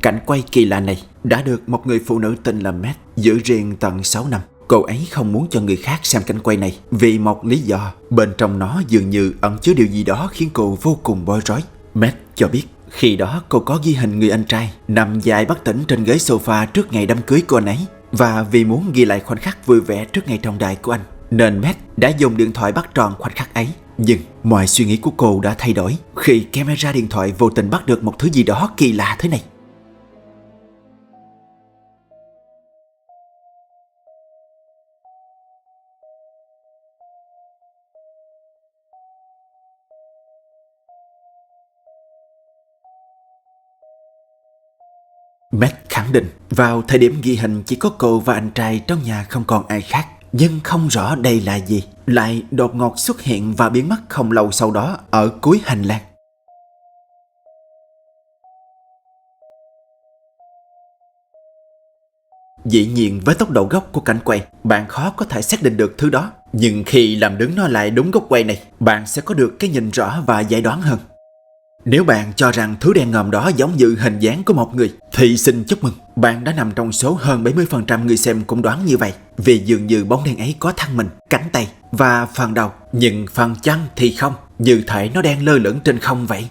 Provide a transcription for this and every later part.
Cảnh quay kỳ lạ này đã được một người phụ nữ tên là Matt giữ riêng tận 6 năm. Cô ấy không muốn cho người khác xem cảnh quay này vì một lý do. Bên trong nó dường như ẩn chứa điều gì đó khiến cô vô cùng bối rối. Matt cho biết khi đó cô có ghi hình người anh trai nằm dài bất tỉnh trên ghế sofa trước ngày đám cưới của anh ấy. Và vì muốn ghi lại khoảnh khắc vui vẻ trước ngày trọng đại của anh, nên Matt đã dùng điện thoại bắt tròn khoảnh khắc ấy. Nhưng mọi suy nghĩ của cô đã thay đổi khi camera điện thoại vô tình bắt được một thứ gì đó kỳ lạ thế này. Matt khẳng định vào thời điểm ghi hình chỉ có cô và anh trai trong nhà, không còn ai khác. Nhưng không rõ đây là gì lại đột ngột xuất hiện và biến mất không lâu sau đó ở cuối hành lang. Dĩ nhiên với tốc độ góc của cảnh quay, bạn khó có thể xác định được thứ đó. Nhưng khi làm đứng nó lại đúng góc quay này, bạn sẽ có được cái nhìn rõ và dễ đoán hơn. Nếu bạn cho rằng thứ đen ngòm đó giống như hình dáng của một người, thì xin chúc mừng, bạn đã nằm trong số hơn 70% người xem cũng đoán như vậy. Vì dường như bóng đen ấy có thân mình, cánh tay và phần đầu, nhưng phần chân thì không, như thể nó đang lơ lửng trên không vậy.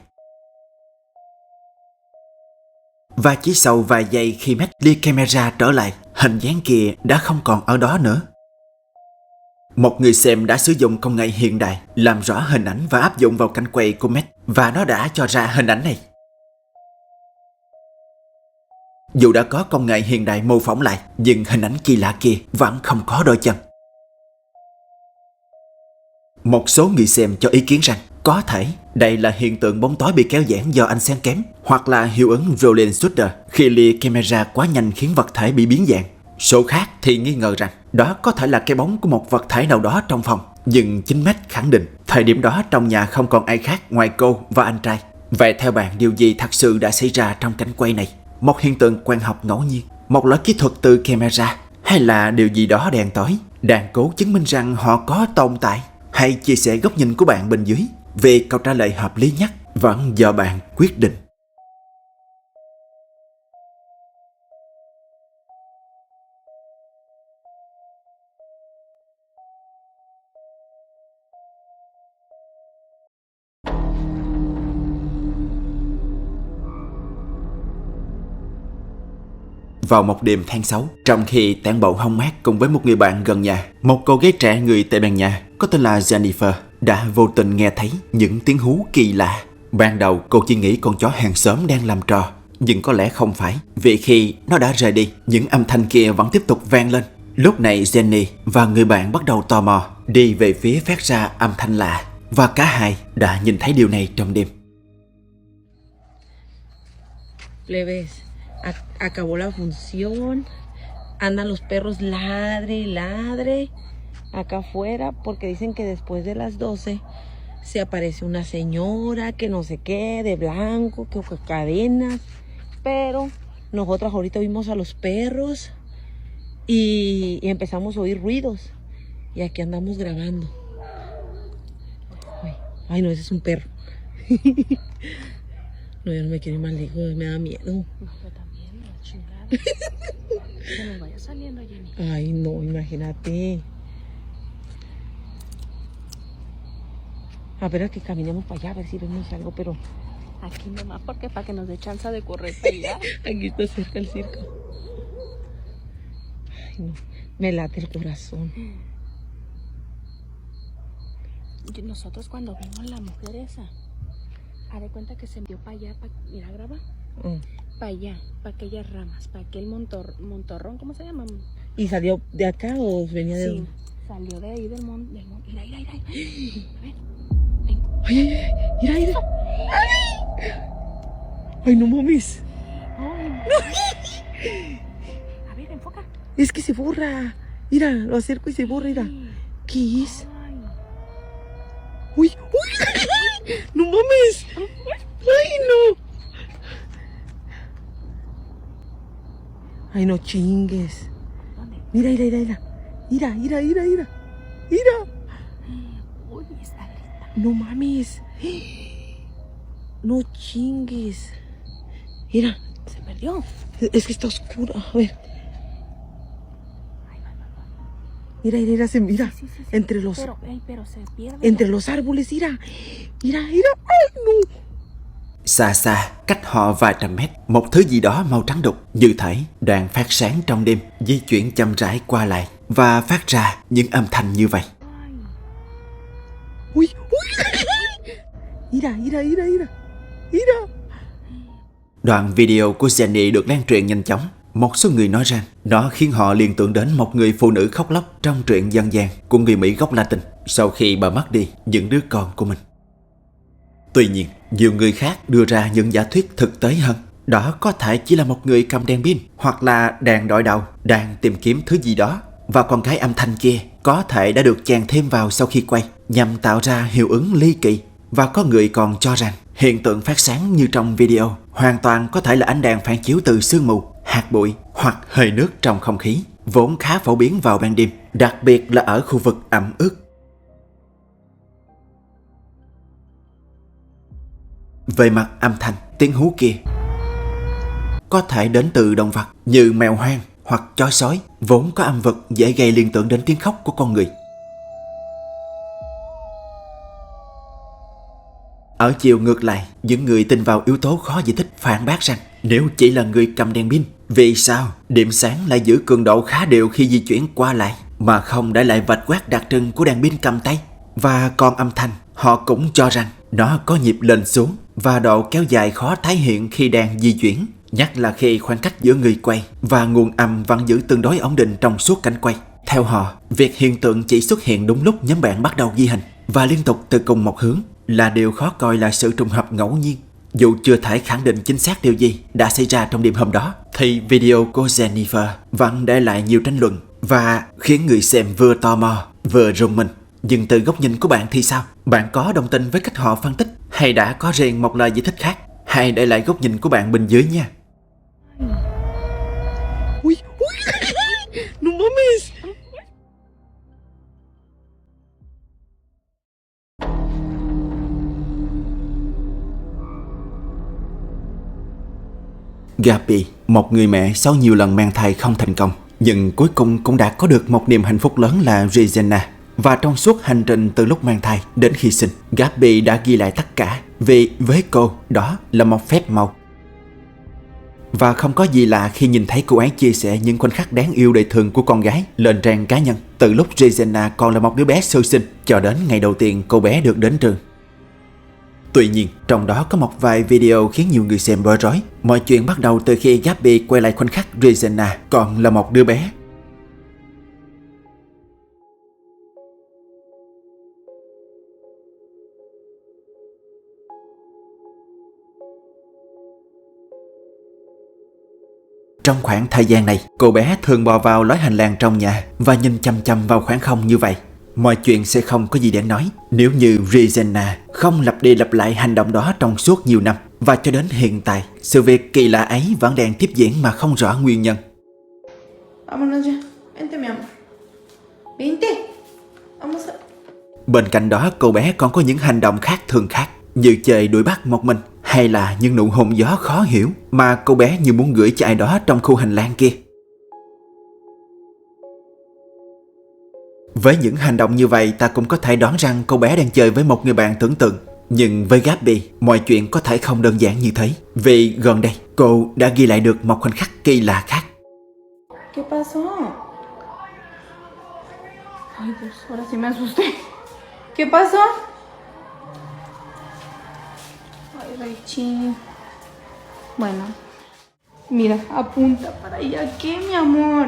Và chỉ sau vài giây khi Matt lia camera trở lại, hình dáng kia đã không còn ở đó nữa. Một người xem đã sử dụng công nghệ hiện đại làm rõ hình ảnh và áp dụng vào cảnh quay của Matt, và nó đã cho ra hình ảnh này. Dù đã có công nghệ hiện đại mô phỏng lại, nhưng hình ảnh kỳ lạ kia vẫn không có đôi chân. Một số người xem cho ý kiến rằng có thể đây là hiện tượng bóng tối bị kéo giãn do ánh sáng kém, hoặc là hiệu ứng Roland Shutter khi lia camera quá nhanh khiến vật thể bị biến dạng. Số khác thì nghi ngờ rằng đó có thể là cái bóng của một vật thể nào đó trong phòng. Nhưng chính Matt khẳng định thời điểm đó trong nhà không còn ai khác ngoài cô và anh trai. Vậy theo bạn, điều gì thật sự đã xảy ra trong cảnh quay này? Một hiện tượng quang học ngẫu nhiên, một lỗi kỹ thuật từ camera, hay là điều gì đó đen tối đang cố chứng minh rằng họ có tồn tại? Hãy chia sẻ góc nhìn của bạn bên dưới, vì câu trả lời hợp lý nhất vẫn do bạn quyết định. Vào một đêm tháng 6, trong khi tản bộ hóng mát cùng với một người bạn gần nhà, một cô gái trẻ người Tây Ban Nha có tên là Jennifer đã vô tình nghe thấy những tiếng hú kỳ lạ. Ban đầu cô chỉ nghĩ con chó hàng xóm đang làm trò, nhưng có lẽ không phải, vì khi nó đã rời đi, những âm thanh kia vẫn tiếp tục vang lên. Lúc này Jenny và người bạn bắt đầu tò mò đi về phía phát ra âm thanh lạ, và cả hai đã nhìn thấy điều này trong đêm. Plebes, acabó la función. Andan los perros ladre y ladre acá afuera porque dicen que después de las 12 se aparece una señora que no sé qué, de blanco, que cadenas. Pero nosotras ahorita vimos a los perros y empezamos a oír ruidos. Y aquí andamos grabando. Ay, no, ese es un perro. No, yo no me quiero ir más lejos, me da miedo. No, yo también, la chingada. Que nos vaya saliendo, Jenny. Ay, no, imagínate. A ver, a que caminemos para allá, a ver si vemos algo, pero... Aquí nomás, porque para que nos dé chance de correr para allá. Aquí está cerca el circo. Ay, no, me late el corazón. Y nosotros cuando vimos la mujer esa, haz de cuenta que se metió para allá, mira, graba. Para allá, para aquellas ramas, para aquel montorrón, ¿cómo se llama? ¿Y salió de acá o venía de...? Sí, salió de ahí del monte. Mira. A ver. Ay, mira. Ay, no mames. A ver, enfoca. Es que se borra. Mira, lo acerco y se borra, mira. ¿Qué es? Uy. No mames. Ay, no. Ay, no chingues. ¿Dónde? Mira. Mira. Uy, está lista. No mames. No chingues. Mira. Se perdió. salió. Es que está oscuro. A ver. Mira, se mira. Sí. Entre los... Pero se pierde. Entre los árboles, mira. Ay, no. Xa xa, cách họ vài trăm mét, một thứ gì đó màu trắng đục, như thể đang phát sáng trong đêm, di chuyển chậm rãi qua lại và phát ra những âm thanh như vậy. Ay, Uy. Mira. Đoạn video của Jenny được lan truyền nhanh chóng. Một số người nói rằng nó khiến họ liên tưởng đến một người phụ nữ khóc lóc trong truyện dân gian của người Mỹ gốc Latin sau khi bà mất đi những đứa con của mình. Tuy nhiên, nhiều người khác đưa ra những giả thuyết thực tế hơn. Đó có thể chỉ là một người cầm đèn pin hoặc là đèn đội đầu đang tìm kiếm thứ gì đó, và còn cái âm thanh kia có thể đã được chèn thêm vào sau khi quay nhằm tạo ra hiệu ứng ly kỳ. Và có người còn cho rằng hiện tượng phát sáng như trong video hoàn toàn có thể là ánh đèn phản chiếu từ sương mù, hạt bụi hoặc hơi nước trong không khí, vốn khá phổ biến vào ban đêm, đặc biệt là ở khu vực ẩm ướt. Về mặt âm thanh, tiếng hú kia có thể đến từ động vật như mèo hoang hoặc chó sói, vốn có âm vực dễ gây liên tưởng đến tiếng khóc của con người. Ở chiều ngược lại, những người tin vào yếu tố khó giải thích phản bác rằng nếu chỉ là người cầm đèn pin, vì sao điểm sáng lại giữ cường độ khá đều khi di chuyển qua lại mà không để lại vạch quét đặc trưng của đèn pin cầm tay? Và còn âm thanh, họ cũng cho rằng nó có nhịp lên xuống và độ kéo dài khó tái hiện khi đang di chuyển, nhất là khi khoảng cách giữa người quay và nguồn âm vẫn giữ tương đối ổn định trong suốt cảnh quay. Theo họ, việc hiện tượng chỉ xuất hiện đúng lúc nhóm bạn bắt đầu ghi hình và liên tục từ cùng một hướng là điều khó coi là sự trùng hợp ngẫu nhiên. Dù chưa thể khẳng định chính xác điều gì đã xảy ra trong đêm hôm đó, thì video của Jennifer vẫn để lại nhiều tranh luận và khiến người xem vừa tò mò vừa rùng mình. Nhưng từ góc nhìn của bạn thì sao? Bạn có đồng tình với cách họ phân tích hay đã có riêng một lời giải thích khác? Hãy để lại góc nhìn của bạn bên dưới nha. Uy. No mames. Gabi, một người mẹ sau nhiều lần mang thai không thành công, nhưng cuối cùng cũng đã có được một niềm hạnh phúc lớn là Regina. Và trong suốt hành trình từ lúc mang thai đến khi sinh, Gabi đã ghi lại tất cả, vì với cô đó là một phép màu. Và không có gì lạ khi nhìn thấy cô ấy chia sẻ những khoảnh khắc đáng yêu đời thường của con gái lên trang cá nhân, từ lúc Regina còn là một đứa bé sơ sinh cho đến ngày đầu tiên cô bé được đến trường. Tuy nhiên, trong đó có một vài video khiến nhiều người xem bối rối. Mọi chuyện bắt đầu từ khi Gabi quay lại khoảnh khắc Regina còn là một đứa bé. Trong khoảng thời gian này, cô bé thường bò vào lối hành lang trong nhà và nhìn chăm chăm vào khoảng không như vậy. Mọi chuyện sẽ không có gì để nói nếu như Regina không lặp đi lặp lại hành động đó trong suốt nhiều năm. Và cho đến hiện tại, sự việc kỳ lạ ấy vẫn đang tiếp diễn mà không rõ nguyên nhân. Vámonos ya. Vente, mi amor. Vente. Vamos a... Bên cạnh đó, cô bé còn có những hành động khác thường khác, như chơi đuổi bắt một mình, hay là những nụ hôn gió khó hiểu mà cô bé như muốn gửi cho ai đó trong khu hành lang kia. Với những hành động như vậy, ta cũng có thể đoán rằng cô bé đang chơi với một người bạn tưởng tượng. Nhưng với Gabi, mọi chuyện có thể không đơn giản như thế, vì gần đây cô đã ghi lại được một khoảnh khắc kỳ lạ khác. ¿Qué pasó? Ay, Dios, ahora sí me asusté. ¿Qué pasó? Ay, Raichi. Bueno, mira, apunta para allá. ¿Qué, mi amor?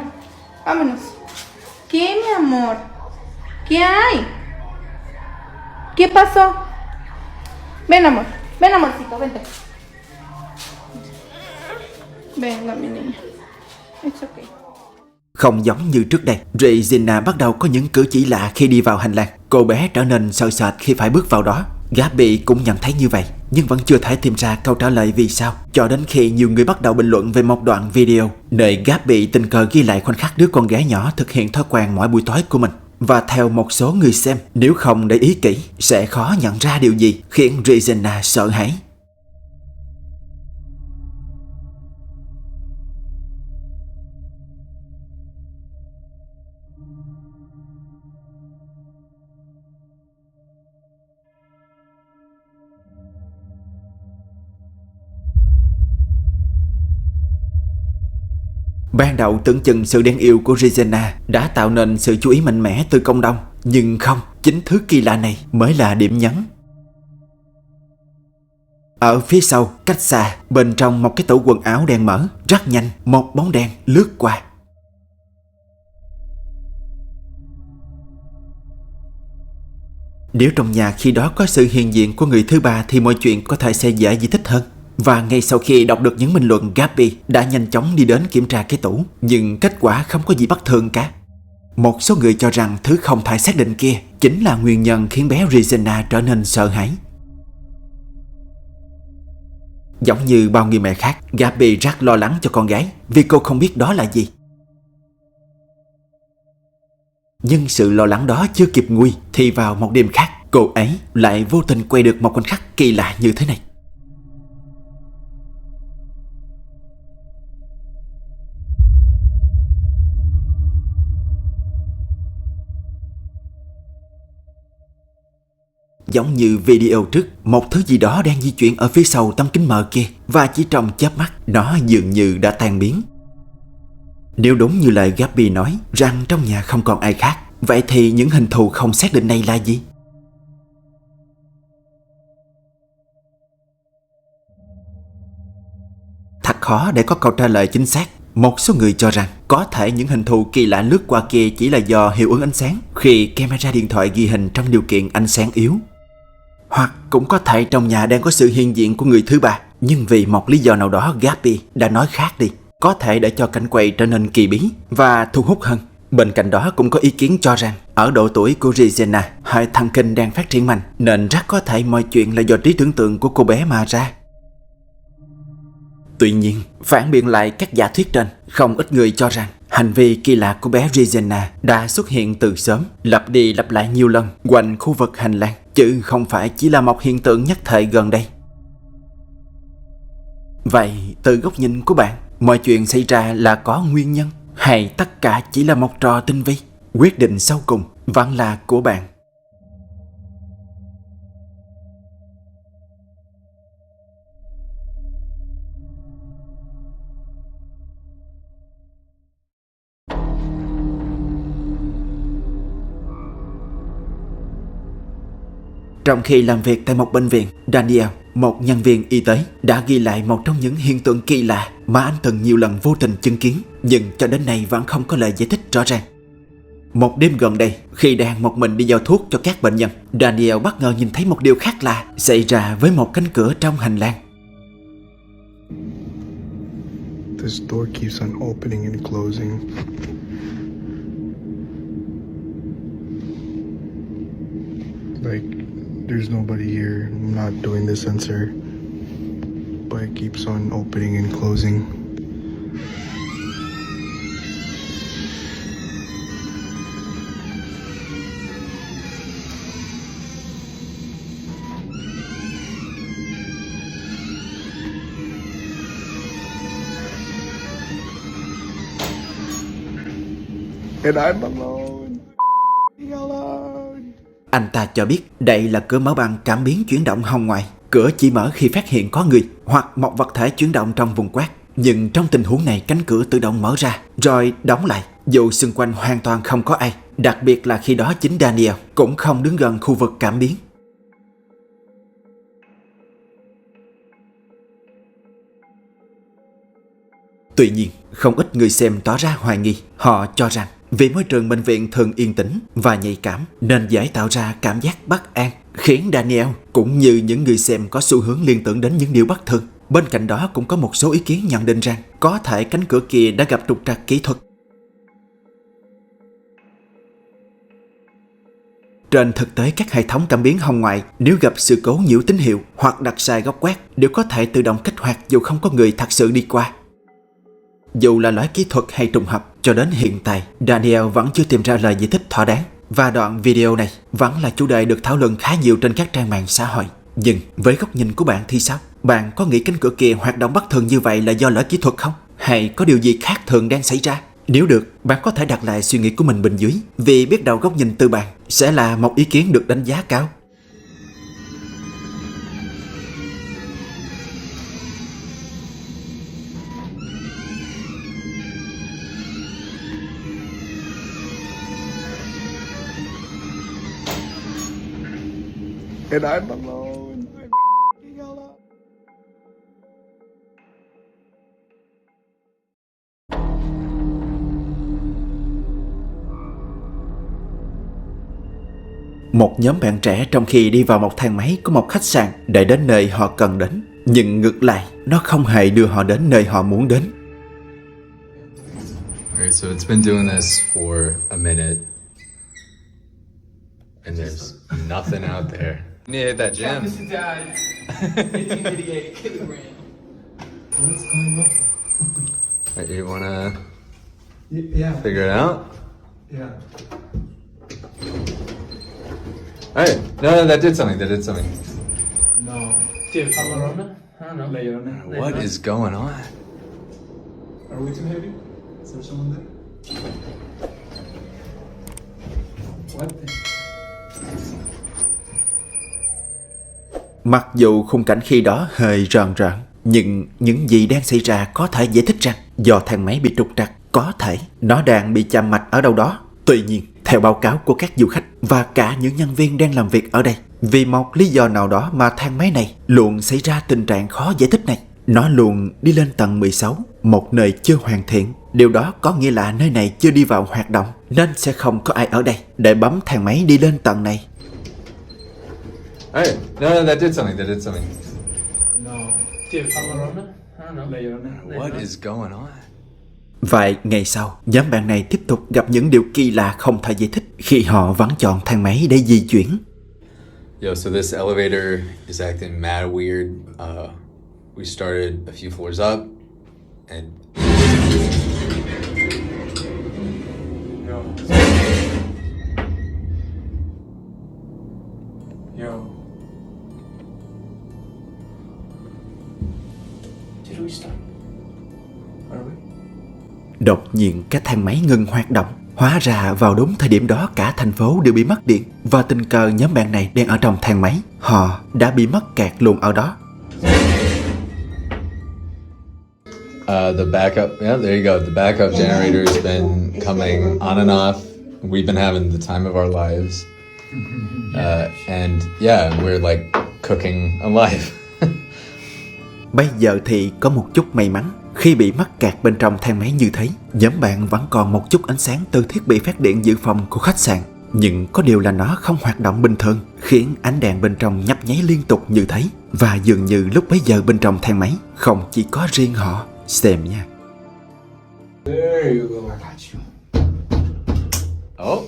Vámonos. ¿Qué, mi amor? ¿Qué hay? ¿Qué pasó? Ven, amor. Ven, amorcito, vente. Venga, mi niña. It's okay. Không giống như trước đây, Regina bắt đầu có những cử chỉ lạ khi đi vào hành lang. Cô bé trở nên sợ sệt khi phải bước vào đó. Gabi cũng nhận thấy như vậy, nhưng vẫn chưa thể tìm ra câu trả lời vì sao, cho đến khi nhiều người bắt đầu bình luận về một đoạn video nơi Gabi tình cờ ghi lại khoảnh khắc đứa con gái nhỏ thực hiện thói quen mỗi buổi tối của mình. Và theo một số người xem, nếu không để ý kỹ, sẽ khó nhận ra điều gì khiến Regina sợ hãi. Ban đầu tưởng chừng sự đáng yêu của Regina đã tạo nên sự chú ý mạnh mẽ từ công đông, nhưng không, chính thứ kỳ lạ này mới là điểm nhấn. Ở phía sau, cách xa, bên trong một cái tủ quần áo đang mở, rất nhanh một bóng đen lướt qua. Nếu trong nhà khi đó có sự hiện diện của người thứ ba thì mọi chuyện có thể sẽ dễ giải thích hơn. Và ngay sau khi đọc được những bình luận, Gabi đã nhanh chóng đi đến kiểm tra cái tủ, nhưng kết quả không có gì bất thường cả. Một số người cho rằng thứ không thể xác định kia chính là nguyên nhân khiến bé Regina trở nên sợ hãi. Giống như bao người mẹ khác, Gabi rất lo lắng cho con gái vì cô không biết đó là gì. Nhưng sự lo lắng đó chưa kịp nguôi thì vào một đêm khác, cô ấy lại vô tình quay được một khoảnh khắc kỳ lạ như thế này. Giống như video trước, một thứ gì đó đang di chuyển ở phía sau tấm kính mờ kia, và chỉ trong chớp mắt, nó dường như đã tan biến. Nếu đúng như lời Gabi nói rằng trong nhà không còn ai khác, vậy thì những hình thù không xác định này là gì? Thật khó để có câu trả lời chính xác. Một số người cho rằng có thể những hình thù kỳ lạ lướt qua kia chỉ là do hiệu ứng ánh sáng khi camera điện thoại ghi hình trong điều kiện ánh sáng yếu. Hoặc cũng có thể trong nhà đang có sự hiện diện của người thứ ba, nhưng vì một lý do nào đó Gabi đã nói khác đi, có thể để cho cảnh quay trở nên kỳ bí và thu hút hơn. Bên cạnh đó cũng có ý kiến cho rằng ở độ tuổi của Regina, hệ thần kinh đang phát triển mạnh nên rất có thể mọi chuyện là do trí tưởng tượng của cô bé mà ra. Tuy nhiên, phản biện lại các giả thuyết trên, không ít người cho rằng hành vi kỳ lạ của bé Regina đã xuất hiện từ sớm, lặp đi lặp lại nhiều lần quanh khu vực hành lang, chứ không phải chỉ là một hiện tượng nhất thời gần đây. Vậy, từ góc nhìn của bạn, mọi chuyện xảy ra là có nguyên nhân hay tất cả chỉ là một trò tinh vi? Quyết định sau cùng vẫn là của bạn. Trong khi làm việc tại một bệnh viện, Daniel, một nhân viên y tế, đã ghi lại một trong những hiện tượng kỳ lạ mà anh từng nhiều lần vô tình chứng kiến, nhưng cho đến nay vẫn không có lời giải thích rõ ràng. Một đêm gần đây, khi đang một mình đi giao thuốc cho các bệnh nhân, Daniel bất ngờ nhìn thấy một điều khác lạ xảy ra với một cánh cửa trong hành lang. This door keeps on opening and closing. Like, there's nobody here. I'm not doing the sensor. But it keeps on opening and closing. And I'm alone. Alone. Anh ta cho biết đây là cửa mở bằng cảm biến chuyển động hồng ngoại. Cửa chỉ mở khi phát hiện có người hoặc một vật thể chuyển động trong vùng quát. Nhưng trong tình huống này, cánh cửa tự động mở ra rồi đóng lại dù xung quanh hoàn toàn không có ai. Đặc biệt là khi đó chính Daniel cũng không đứng gần khu vực cảm biến. Tuy nhiên, không ít người xem tỏ ra hoài nghi. Họ cho rằng vì môi trường bệnh viện thường yên tĩnh và nhạy cảm nên dễ tạo ra cảm giác bất an, khiến Daniel cũng như những người xem có xu hướng liên tưởng đến những điều bất thường. Bên cạnh đó cũng có một số ý kiến nhận định rằng có thể cánh cửa kia đã gặp trục trặc kỹ thuật. Trên thực tế, các hệ thống cảm biến hồng ngoại nếu gặp sự cố nhiễu tín hiệu hoặc đặt sai góc quát đều có thể tự động kích hoạt dù không có người thật sự đi qua. Dù là lỗi kỹ thuật hay trùng hợp, cho đến hiện tại, Daniel vẫn chưa tìm ra lời giải thích thỏa đáng. Và đoạn video này vẫn là chủ đề được thảo luận khá nhiều trên các trang mạng xã hội. Nhưng với góc nhìn của bạn thì sao? Bạn có nghĩ cánh cửa kia hoạt động bất thường như vậy là do lỗi kỹ thuật không? Hay có điều gì khác thường đang xảy ra? Nếu được, bạn có thể đặt lại suy nghĩ của mình bên dưới, vì biết đâu góc nhìn từ bạn sẽ là một ý kiến được đánh giá cao. And I'm alone. I'm f***ing alone. Một nhóm bạn trẻ trong khi đi vào một thang máy của một khách sạn để đến nơi họ cần đến, nhưng ngược lại, nó không hề đưa họ đến nơi họ muốn đến. Alright, so it's been doing this for a minute. And there's nothing out there. You need to hit that gym. 1888 kilogram. What's going on? Alright, you wanna Yeah. figure it out? Yeah. Alright, no, that did something. No. Dude, Amarona? I don't know. Leona. What is going on? Are we too heavy? Is there someone there? What the? Mặc dù khung cảnh khi đó hơi rờn rợn, nhưng những gì đang xảy ra có thể giải thích rằng do thang máy bị trục trặc, có thể nó đang bị chạm mạch ở đâu đó. Tuy nhiên, theo báo cáo của các du khách và cả những nhân viên đang làm việc ở đây, vì một lý do nào đó mà thang máy này luôn xảy ra tình trạng khó giải thích này. Nó luôn đi lên tầng 16, một nơi chưa hoàn thiện. Điều đó có nghĩa là nơi này chưa đi vào hoạt động, nên sẽ không có ai ở đây để bấm thang máy đi lên tầng này. Alright, no, that did something. No. Dude, Amarona? I don't know. Leona. What is going on? Vài ngày sau, nhóm bạn này tiếp tục gặp những điều kỳ lạ không thể giải thích khi họ vẫn chọn thang máy để di chuyển. Yo, so this elevator is acting mad weird. We started a few floors up, and Yo. Yo. Did we stop? Are we? Đột nhiên các thang máy ngừng hoạt động. Hóa ra vào đúng thời điểm đó cả thành phố đều bị mất điện. Và tình cờ nhóm bạn này đang ở trong thang máy. Họ đã bị mắc kẹt luôn ở đó. the backup, yeah, there you go. The backup generator's been coming on and off. We've been having the time of our lives. And yeah, we're like cooking alive. Bây giờ thì có một chút may mắn. Khi bị mắc kẹt bên trong thang máy như thế, nhóm bạn vẫn còn một chút ánh sáng từ thiết bị phát điện dự phòng của khách sạn. Nhưng có điều là nó không hoạt động bình thường, khiến ánh đèn bên trong nhấp nháy liên tục như thế. Và dường như lúc bấy giờ bên trong thang máy không chỉ có riêng họ. Xem nha. There you go. I got you. Oh,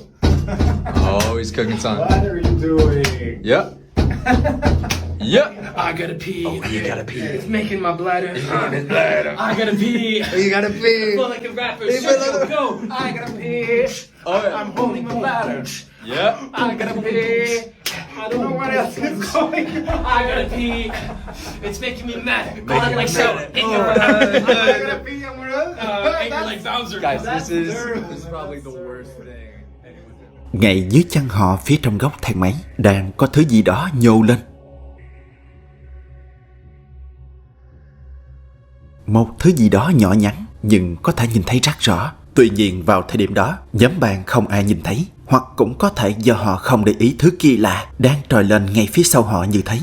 he's cooking something. What are you doing? Yep. Yep. I gotta pee. Oh, you gotta pee. It's making my bladder. I gotta pee. You gotta pee. I feel like a rapper. Shut go. I gotta pee. Oh, yeah. I'm holding my bladder. Yep. I gotta pee. I don't know what else is going on. I gotta pee. It's making me mad. Go on like so. In your I gotta pee. I'm angry like Bowser. Guys, this is probably the worst thing. Ngay dưới chân họ phía trong góc thang máy đang có thứ gì đó nhô lên. Một thứ gì đó nhỏ nhắn nhưng có thể nhìn thấy rất rõ. Tuy nhiên vào thời điểm đó, nhóm bạn không ai nhìn thấy, hoặc cũng có thể do họ không để ý thứ kỳ lạ đang trồi lên ngay phía sau họ như thế.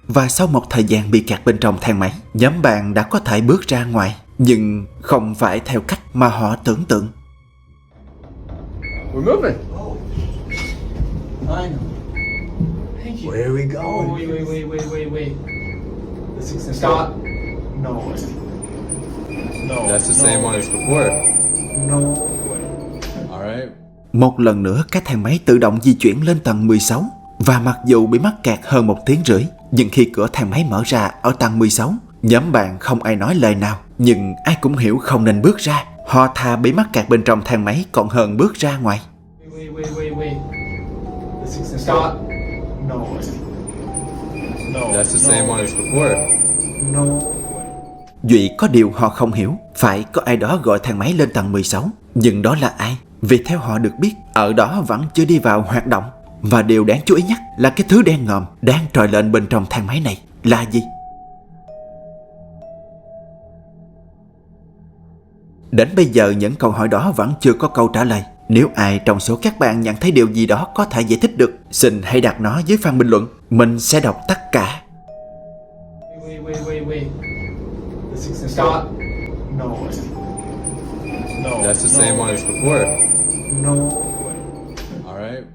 Và sau một thời gian bị kẹt bên trong thang máy, nhóm bạn đã có thể bước ra ngoài, nhưng không phải theo cách mà họ tưởng tượng. We're moving. I know. Thank you. Where are we going? Oh, wait. Stop. No way. No. That's the same one as before. No way. All right. Một lần nữa các thang máy tự động di chuyển lên tầng 16. Và mặc dù bị mắc kẹt hơn 1 tiếng rưỡi, nhưng khi cửa thang máy mở ra ở tầng 16, nhóm bạn không ai nói lời nào, nhưng ai cũng hiểu không nên bước ra. Họ thà bị mắc kẹt bên trong thang máy còn hơn bước ra ngoài. Wait. Stop. No way. No. That's the same one as before. No. Duy có điều họ không hiểu, phải có ai đó gọi thang máy lên tầng 16. Nhưng đó là ai? Vì theo họ được biết, ở đó vẫn chưa đi vào hoạt động. Và điều đáng chú ý nhất là cái thứ đen ngòm đang trồi lên bên trong thang máy này là gì? Đến bây giờ những câu hỏi đó vẫn chưa có câu trả lời. Nếu ai trong số các bạn nhận thấy điều gì đó có thể giải thích được, xin hãy đặt nó dưới phần bình luận. Mình sẽ đọc tất cả. Wait. Stop. No. That's the same one as before. No. All right.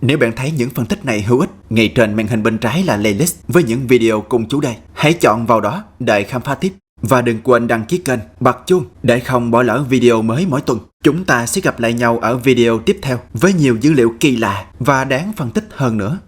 Nếu bạn thấy những phân tích này hữu ích, ngay trên màn hình bên trái là playlist với những video cùng chủ đề. Hãy chọn vào đó để khám phá tiếp. Và đừng quên đăng ký kênh, bật chuông để không bỏ lỡ video mới mỗi tuần. Chúng ta sẽ gặp lại nhau ở video tiếp theo với nhiều dữ liệu kỳ lạ và đáng phân tích hơn nữa.